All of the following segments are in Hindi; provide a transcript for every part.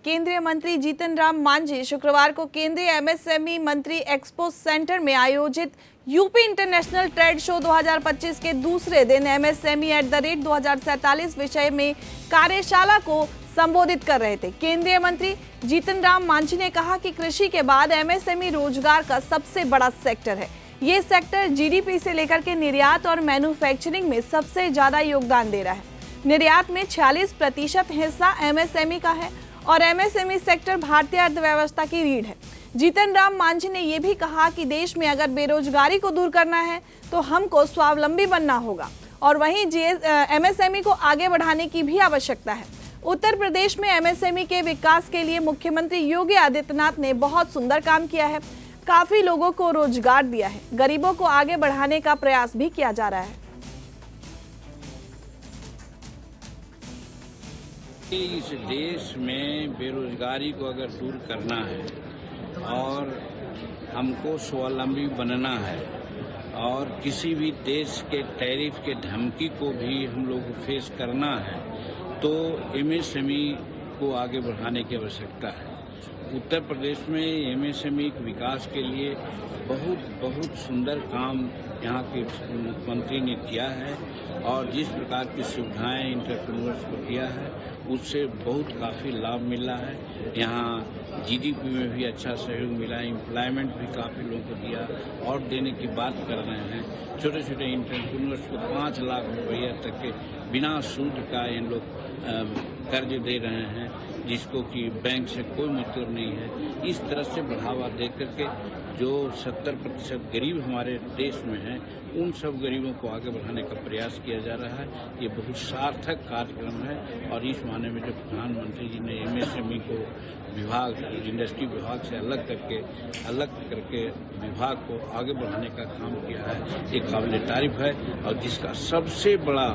केंद्रीय मंत्री जीतन राम मांझी शुक्रवार को केंद्रीय एमएसएमई मंत्री एक्सपो सेंटर में आयोजित यूपी इंटरनेशनल ट्रेड शो 2025 के दूसरे दिन एमएसएमई @ 2047 विषय में कार्यशाला को संबोधित कर रहे थे। केंद्रीय मंत्री जीतन राम मांझी ने कहा कि कृषि के बाद एमएसएमई रोजगार का सबसे बड़ा सेक्टर है। ये सेक्टर जीडीपी से लेकर के निर्यात और मैन्युफैक्चरिंग में सबसे ज्यादा योगदान दे रहा है। निर्यात में 46% हिस्सा एमएसएमई का है और एमएसएमई सेक्टर भारतीय अर्थव्यवस्था की रीढ़ है। जीतन राम मांझी ने यह भी कहा कि देश में अगर बेरोजगारी को दूर करना है तो हमको स्वावलंबी बनना होगा और वहीं एमएसएमई को आगे बढ़ाने की भी आवश्यकता है। उत्तर प्रदेश में एमएसएमई के विकास के लिए मुख्यमंत्री योगी आदित्यनाथ ने बहुत सुंदर काम किया है। काफी लोगों को रोजगार दिया है। गरीबों को आगे बढ़ाने का प्रयास भी किया जा रहा है। इस देश में बेरोजगारी को अगर दूर करना है और हमको स्वावलंबी बनना है और किसी भी देश के टैरिफ के धमकी को भी हम लोग को फेस करना है तो एमएसएमई को आगे बढ़ाने की आवश्यकता है। उत्तर प्रदेश में एमएसएमई के विकास के लिए बहुत सुंदर काम यहाँ के मुख्यमंत्री ने किया है और जिस प्रकार की सुविधाएं एंटरप्रेन्योर्स को दिया है उससे बहुत काफ़ी लाभ मिला है। यहाँ जीडीपी में भी अच्छा सहयोग मिला है, एम्प्लॉयमेंट भी काफ़ी लोगों को दिया और देने की बात कर रहे हैं। छोटे छोटे एंटरप्रेन्योर्स को 5 लाख रुपया तक के बिना सूद का इन लोग कर्ज दे रहे हैं जिसको कि बैंक से कोई मतलब नहीं है। इस तरह से बढ़ावा दे करके जो 70% गरीब हमारे देश में हैं उन सब गरीबों को आगे बढ़ाने का प्रयास किया जा रहा है। ये बहुत सार्थक कार्यक्रम है और इस माने में जो प्रधानमंत्री जी ने एमएसएमई को विभाग इंडस्ट्री विभाग से अलग करके विभाग को आगे बढ़ाने का काम किया है, ये काबिल तारीफ है और जिसका सबसे बड़ा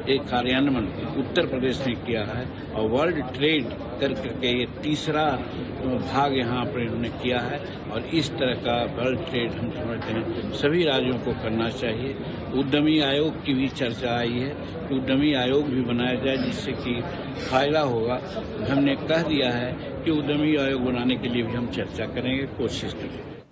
एक कार्यान्वयन उत्तर प्रदेश ने किया है और वर्ल्ड ट्रेड करके ये तीसरा भाग यहाँ पर इन्होंने किया है और इस तरह का वर्ल्ड ट्रेड हम समझते हैं सभी राज्यों को करना चाहिए। उद्यमी आयोग की भी चर्चा आई है कि उद्यमी आयोग भी बनाया जाए जिससे कि फायदा होगा। हमने कह दिया है कि उद्यमी आयोग बनाने के लिए भी हम चर्चा करेंगे, कोशिश करेंगे।